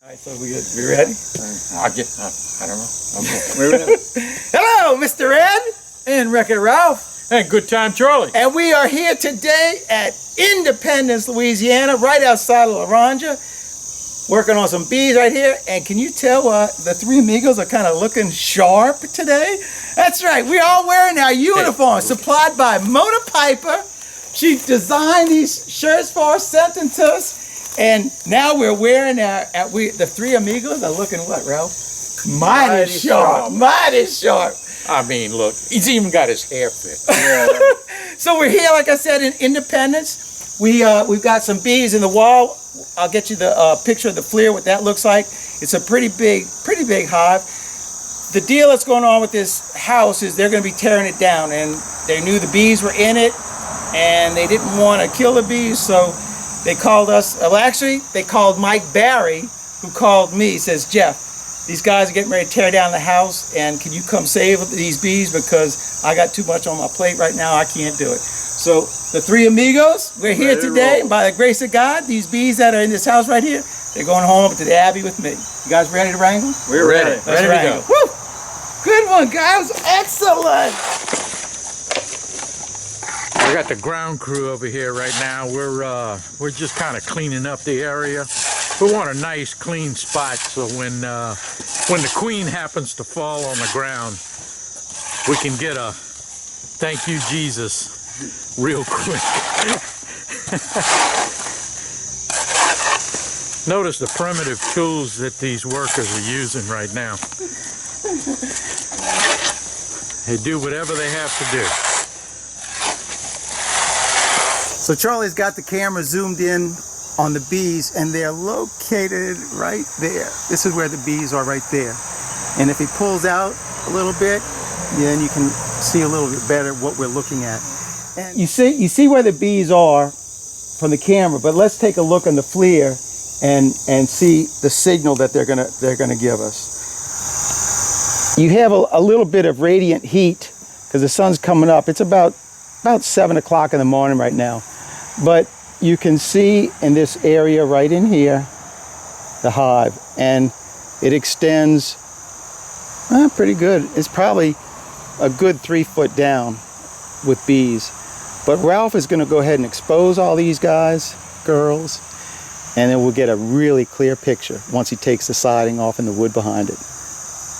All right, so we ready? I don't know. We're ready. Hello, Mr. Ed and Wreck-It Ralph. And Good Time Charlie. And we are here today at Independence, Louisiana, right outside of La Ranja, working on some bees right here. And can you tell the Three Amigos are kind of looking sharp today? That's right. We're all wearing our uniforms supplied by Mona Piper. She designed these shirts for us, sent them to us. And now we're wearing the Three Amigos are looking what, Ralph? Mighty sharp. Mighty sharp. I mean, look, he's even got his hair fit. Yeah. So we're here, like I said, in Independence. We've got some bees in the wall. I'll get you the picture of the flare, what that looks like. It's a pretty big hive. The deal that's going on with this house is they're going to be tearing it down, and they knew the bees were in it, and they didn't want to kill the bees, so they called us. Well, actually, they called Mike Barry, who called me. Says, Jeff, these guys are getting ready to tear down the house, and can you come save these bees because I got too much on my plate right now. I can't do it. So the Three Amigos, we're here today, and by the grace of God, these bees that are in this house right here, they're going home to the Abbey with me. You guys ready to wrangle? We're ready. Let's wrangle. Woo! Good one, guys. Excellent. We got the ground crew over here right now. We're just kind of cleaning up the area. We want a nice clean spot so when the queen happens to fall on the ground, we can get a thank you Jesus real quick. Notice the primitive tools that these workers are using right now. They do whatever they have to do. So Charlie's got the camera zoomed in on the bees, and they're located right there. This is where the bees are, right there. And if he pulls out a little bit, then you can see a little bit better what we're looking at. And you see where the bees are from the camera, but let's take a look on the flare and see the signal that they're gonna give us. You have a little bit of radiant heat because the sun's coming up. It's about 7 o'clock in the morning right now. But you can see in this area right in here, the hive, and it extends pretty good. It's probably a good 3 foot down with bees. But Ralph is going to go ahead and expose all these guys, girls, and then we'll get a really clear picture once he takes the siding off and the wood behind it.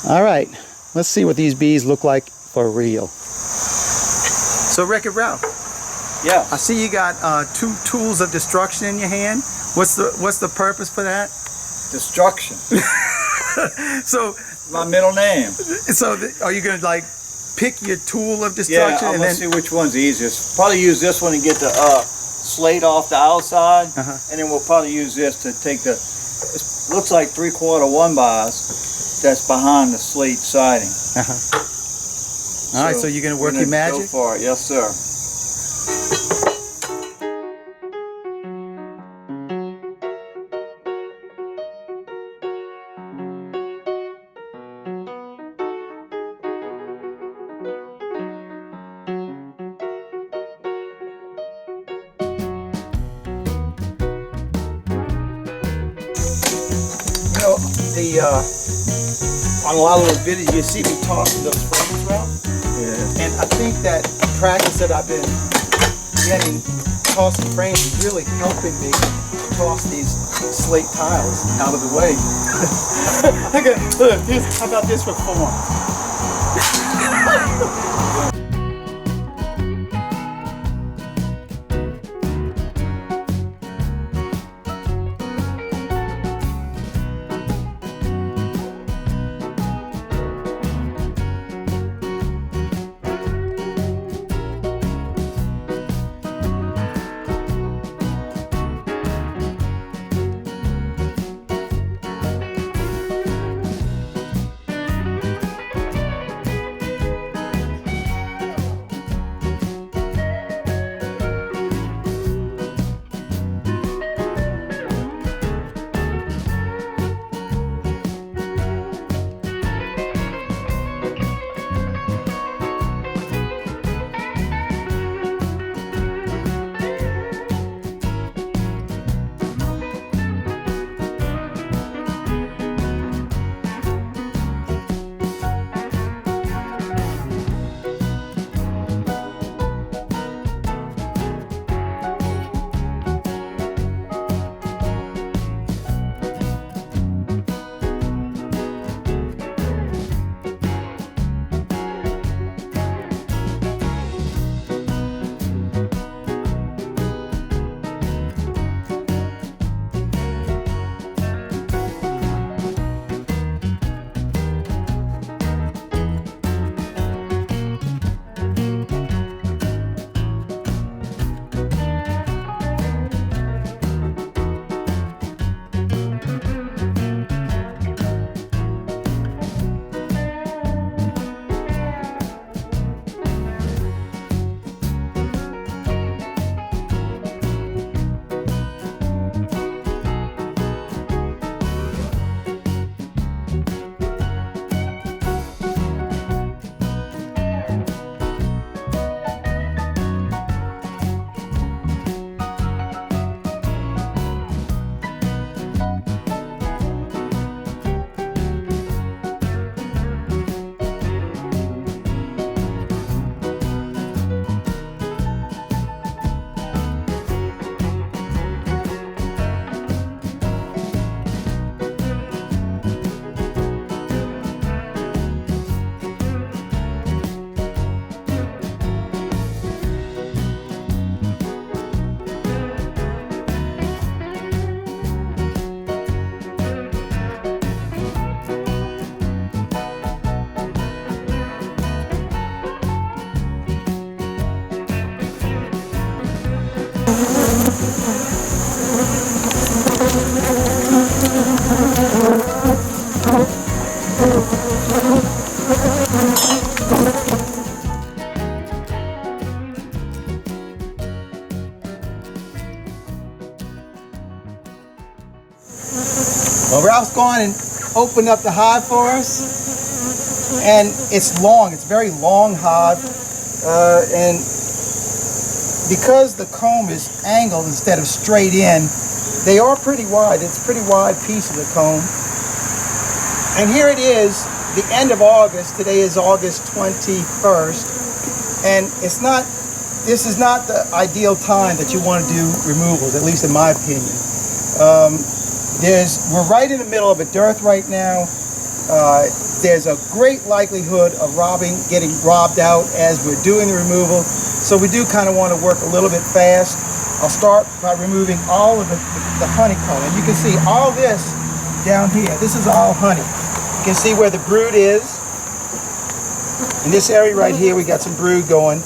All right, let's see what these bees look like for real. So Wreck-It Ralph. Yeah. I see you got 2 tools of destruction in your hand. What's the purpose for that? Destruction. So My middle name. So are you gonna like pick your tool of destruction? Yeah, I'm and gonna see which one's easiest. Probably use this one to get the slate off the outside, and then we'll probably use this to take the. It looks like 3/4 1/2 that's behind the slate siding. All right, so you're gonna work your magic? Go for it, yes, sir. On a lot of those videos, you see me tossing those frames around. Yeah. And I think that practice that I've been getting tossing frames is really helping me toss these slate tiles out of the way. Look, how about this for form? Well, Ralph's gone and opened up the hive for us, and it's long. It's a very long hive, and because the comb is angled instead of straight in, they are pretty wide. It's a pretty wide piece of the comb. And here it is, the end of August. Today is August 21st, and this is not the ideal time that you want to do removals, at least in my opinion. We're right in the middle of a dearth right now. There's a great likelihood of getting robbed out as we're doing the removal. So we do kind of want to work a little bit fast. I'll start by removing all of the honeycomb. And you can see all this down here. This is all honey. You can see where the brood is. In this area right here, we got some brood going.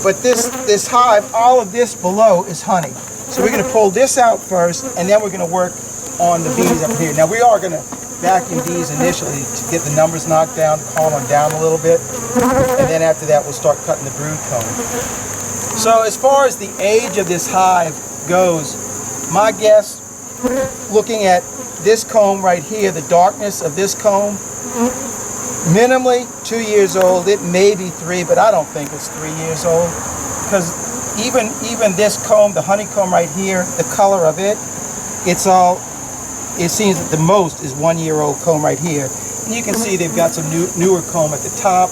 But this hive, all of this below is honey. So we're going to pull this out first, and then we're going to work on the bees up here. Now we are going to vacuum bees initially to get the numbers knocked down, calm them down a little bit, and then after that we'll start cutting the brood comb. So as far as the age of this hive goes, my guess, looking at this comb right here, the darkness of this comb, minimally 2 years old. It may be 3, but I don't think it's 3 years old, because even this comb, the honeycomb right here, the color of it, it seems that the most is 1 year old comb right here. And you can see they've got some newer comb at the top.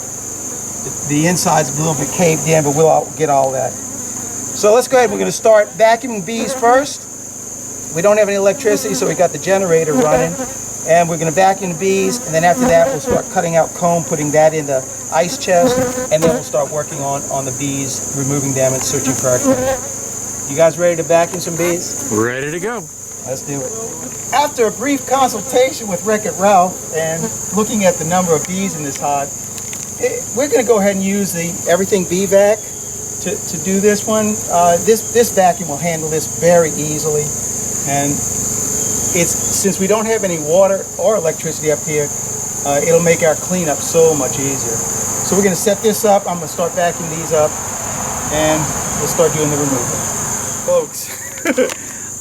The inside's a little bit caved in, but we'll get all that. So let's go ahead. We're going to start vacuuming bees first. We don't have any electricity, so we got the generator running. And we're going to vacuum the bees, and then after that we'll start cutting out comb, putting that in the ice chest, and then we'll start working on the bees, removing them and searching for our queen. You guys ready to vacuum some bees? Ready to go. Let's do it. After a brief consultation with Rick and Ralph and looking at the number of bees in this hive, we're going to go ahead and use the Everything Bee Vac to do this one. This vacuum will handle this very easily, and since we don't have any water or electricity up here, it'll make our cleanup so much easier. So we're going to set this up. I'm going to start vacuuming these up, and we'll start doing the removal. Folks,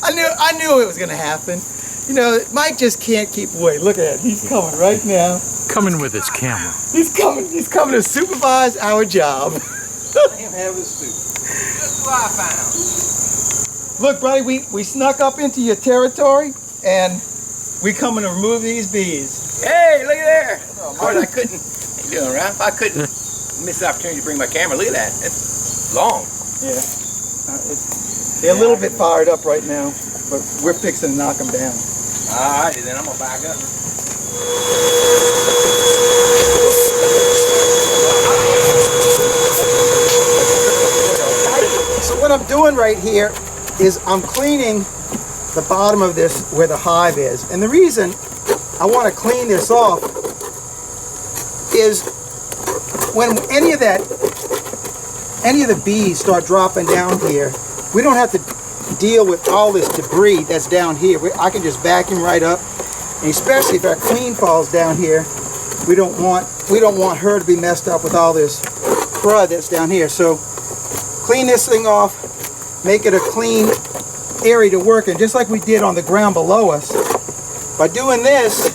I knew it was going to happen. You know, Mike just can't keep away. Look at it. He's coming right now. Coming with his camera. He's coming to supervise our job. Let him have his soup. Just what I found. Look, buddy, we snuck up into your territory, and we coming to remove these bees. Hey, look at there. Of course, I couldn't. How you doing, Ralph? I couldn't miss the opportunity to bring my camera. Look at that. It's long. Yeah. They're a little bit fired up right now, but we're fixing to knock them down. All righty, then I'm going to back up. So what I'm doing right here is I'm cleaning the bottom of this where the hive is. And the reason I want to clean this off is when any of the bees start dropping down here, we don't have to deal with all this debris that's down here. I can just vacuum right up, and especially if our queen falls down here, we don't want her to be messed up with all this crud that's down here. So clean this thing off, make it a clean area to work in, just like we did on the ground below us. By doing this,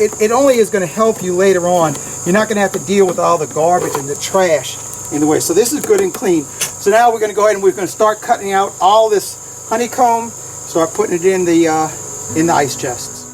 it only is going to help you later on. You're not going to have to deal with all the garbage and the trash in the way. So this is good and clean. So now we're going to go ahead and we're going to start cutting out all this honeycomb, start putting it in the ice chests.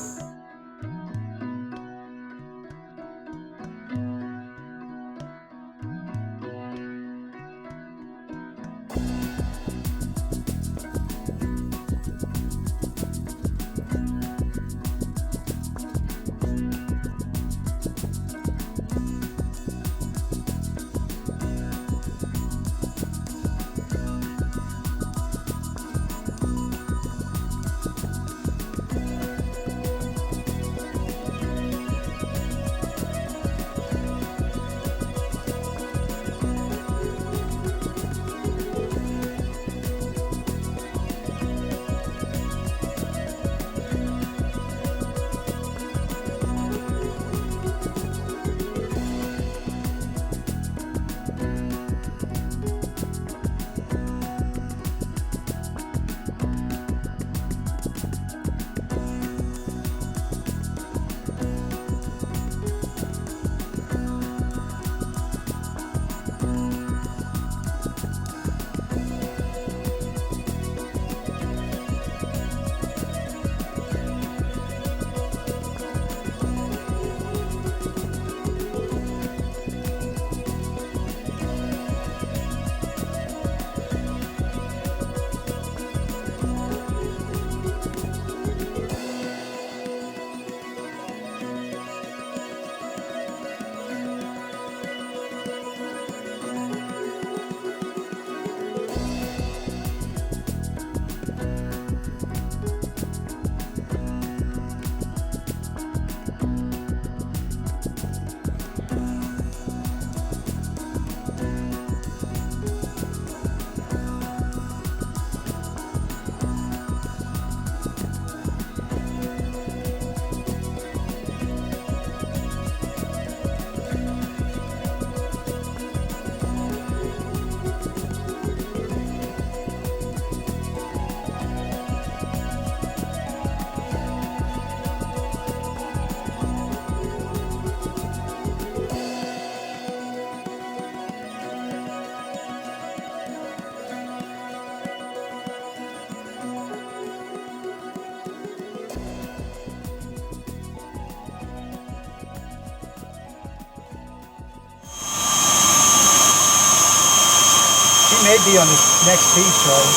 may be on this next piece, Charlie.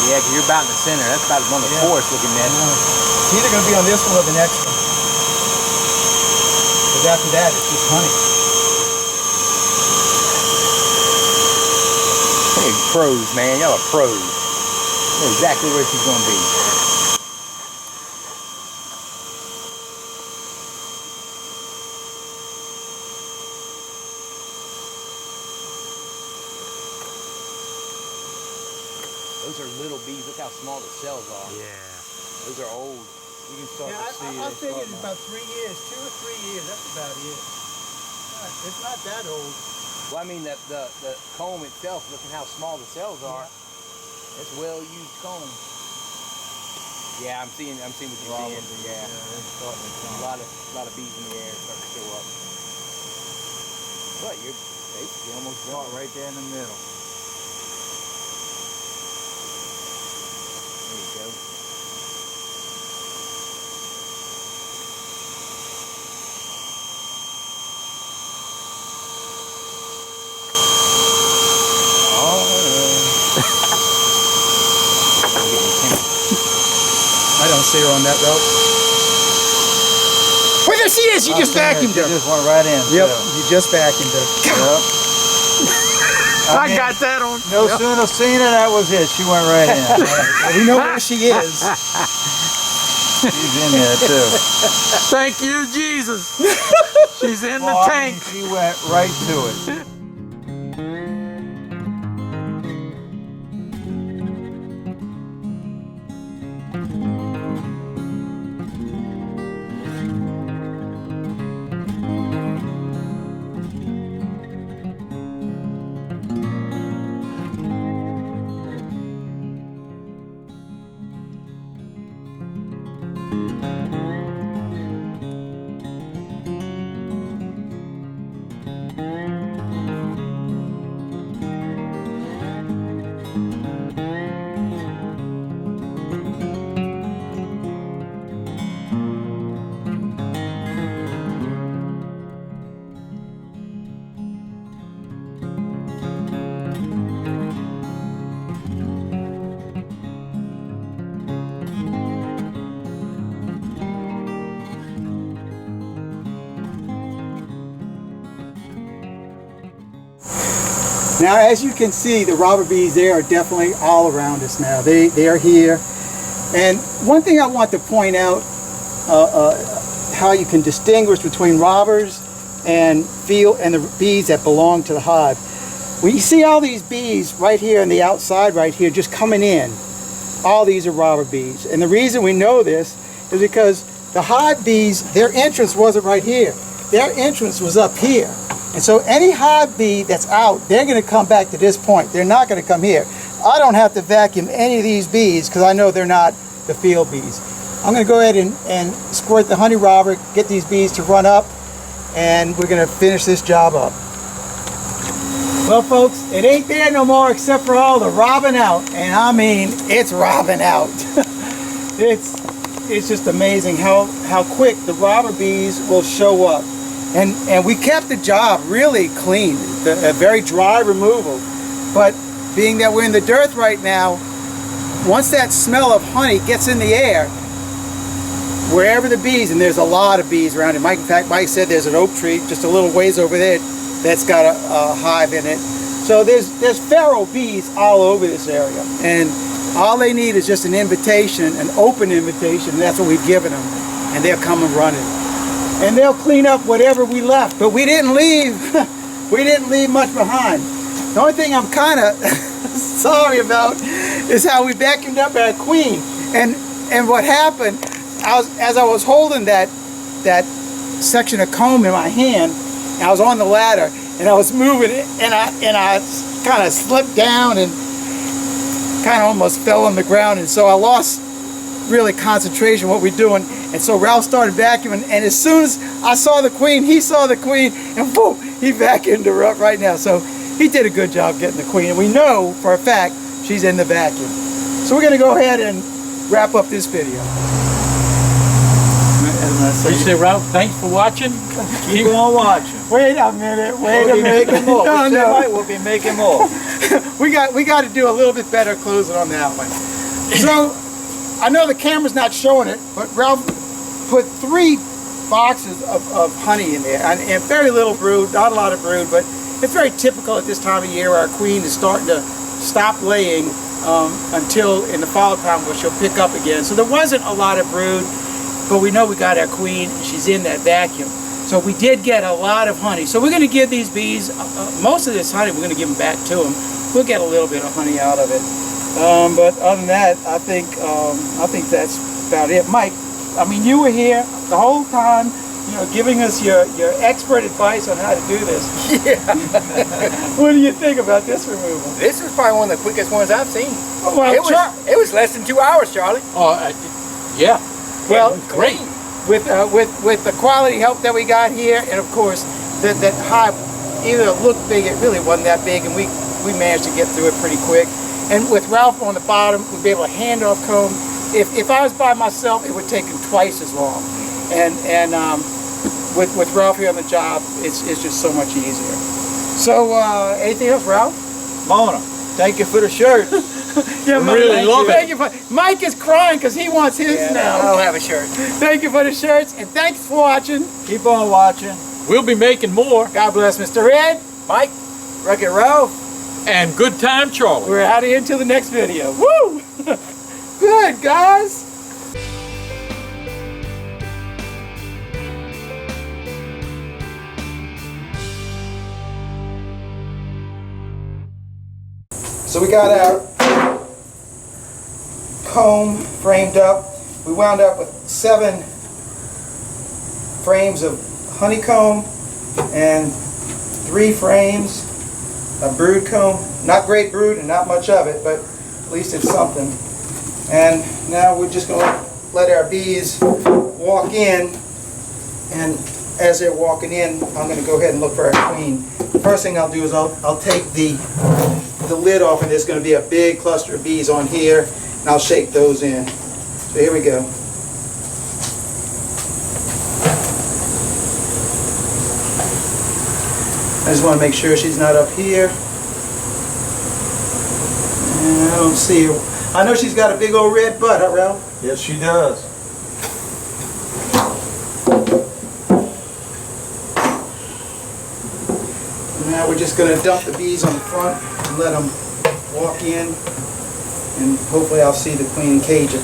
Yeah, because you're about in the center. That's about one of the poorest looking nets. It's either going to be on this one or the next one. Because after that, it's just honey. Hey, pros, man. Y'all are pros. You know exactly where she's going to be. Those are little bees. Look how small the cells are. Yeah. Those are old. You can start to see. I figured it's about 3 years, 2 or 3 years. That's about it. It's not that old. Well, I mean, the comb itself, look at how small the cells are. It's well-used comb. Yeah, I'm seeing what you're seeing. Yeah. A lot of bees in the air starting to show up. But you're basically almost done. Right there in the middle. There you go. I don't see her on that rope. Wait, there she is! You just vacuumed her. She just went right in. Yep, too. you just vacuumed her. Yep. I got that on. No sooner seen her, that was it. She went right in. We know where she is. She's in there too. Thank you, Jesus. She's in the Well, I tank. mean, she went right to it. Now, as you can see, the robber bees, they are definitely all around us now. They are here. And one thing I want to point out, how you can distinguish between robbers and the bees that belong to the hive. When you see all these bees right here on the outside right here just coming in, all these are robber bees. And the reason we know this is because the hive bees, their entrance wasn't right here. Their entrance was up here. And so any hive bee that's out, they're going to come back to this point. They're not going to come here. I don't have to vacuum any of these bees because I know they're not the field bees. I'm going to go ahead and squirt the honey robber, get these bees to run up, and we're going to finish this job up. Well, folks, it ain't there no more except for all the robbing out. And I mean, it's robbing out. It's just amazing how quick the robber bees will show up. And we kept the job really clean, a very dry removal. But being that we're in the dearth right now, once that smell of honey gets in the air, wherever the bees, and there's a lot of bees around it. In fact, Mike said there's an oak tree just a little ways over there that's got a hive in it. So there's feral bees all over this area. And all they need is just an invitation, an open invitation, and that's what we've given them. And they'll come and run it. And they'll clean up whatever we left, but we didn't leave much behind. The only thing I'm kind of sorry about is how we vacuumed up our queen. And what happened, as I was holding that section of comb in my hand, I was on the ladder and I was moving it, and I kind of slipped down and kind of almost fell on the ground, and so I lost really concentration what we're doing. And so Ralph started vacuuming, and as soon as I saw the queen, he saw the queen, and boom, he vacuumed her up right now. So he did a good job getting the queen, and we know for a fact she's in the vacuum. So we're going to go ahead and wrap up this video. You say, Ralph, thanks for watching. Keep on watching. Wait a minute, wait a We'll be minute. making more. No, We no. said, right, we'll be making more. we got to do a little bit better closing on that one. So I know the camera's not showing it, but Ralph put 3 boxes of honey in there, and very little brood, not a lot of brood, but it's very typical at this time of year where our queen is starting to stop laying until in the fall time where she'll pick up again. So there wasn't a lot of brood, but we know we got our queen, and she's in that vacuum. So we did get a lot of honey. So we're going to give these bees, most of this honey, we're going to give them back to them. We'll get a little bit of honey out of it. But other than that, I think that's about it. Mike, I mean, you were here the whole time, you know, giving us your expert advice on how to do this. Yeah. What do you think about this removal? This was probably one of the quickest ones I've seen. Oh, well, It was less than 2 hours, Charlie. Yeah. well, Great. with the quality help that we got here, and of course that hive either looked big, it really wasn't that big, and we managed to get through it pretty quick. And with Ralph on the bottom, we'd be able to hand off comb. If I was by myself, it would take him twice as long. And with Ralph here on the job, it's just so much easier. So anything else, Ralph? Mona, thank you for the shirt. Yeah, Mike, really love it. thank you Mike is crying because he wants his I now. don't have a shirt. Thank you for the shirts, and thanks for watching. Keep on watching. We'll be making more. God bless Mr. Red. Mike. Wreck-It Ralph. And good time, Charlie. We're out of here until the next video. Woo! Good, guys. So we got our comb framed up. We wound up with 7 frames of honeycomb and 3 frames of brood comb. Not great brood and not much of it, but at least it's something. And now we're just going to let our bees walk in, and as they're walking in, I'm going to go ahead and look for our queen. The first thing I'll do is I'll take the lid off, and there's going to be a big cluster of bees on here, and I'll shake those in. So here we go. I just want to make sure she's not up here. And I don't see her. I know she's got a big old red butt, huh, Ralph? Yes, she does. Now we're just going to dump the bees on the front and let them walk in, and hopefully I'll see the queen and cage it.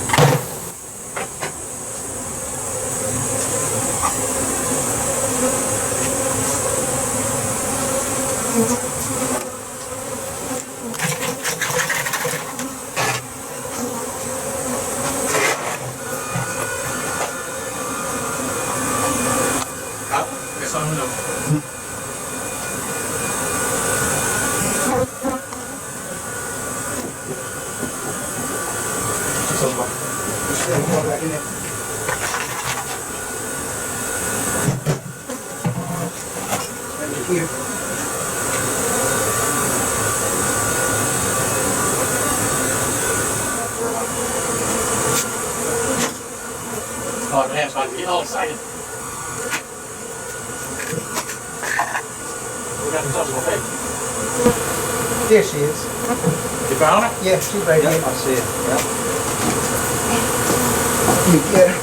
Here. Oh, man, I'm getting all excited. We got the double pig. There she is. You found her? Yeah, she's right here. I see it. Yep. You get her.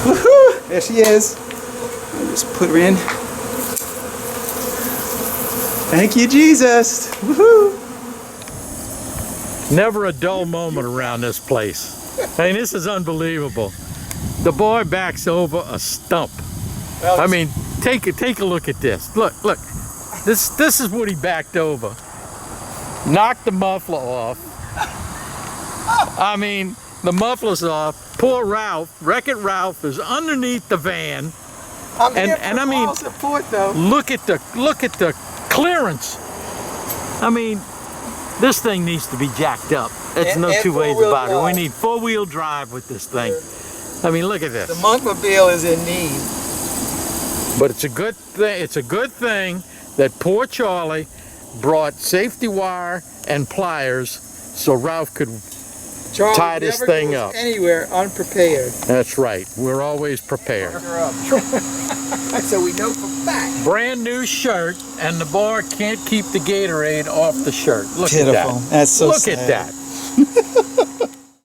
Woohoo! There she is. I'll just put her in. Thank you, Jesus. Woohoo! Never a dull moment around this place. I mean, this is unbelievable. The boy backs over a stump. Well, I mean, take a look at this. Look. This is what he backed over. Knocked the muffler off. I mean, the muffler's off. Poor Ralph, Wreck-It Ralph, is underneath the van. I'm and- here for and I mean- moral support, though. Look at the clearance. I mean, this thing needs to be jacked up. There's And- no and two ways four-wheel about it. We drive. need 4-wheel drive with this thing. I mean, look at this. The monkmobile is in need. But it's a good thing. It's a good thing that poor Charlie brought safety wire and pliers so Ralph could Charles tie this never thing goes up. anywhere unprepared. That's right. We're always prepared. So we know for fact. Brand new shirt, and the bar can't keep the Gatorade off the shirt. Look at Pitiful. that. That's so Look sad. at that.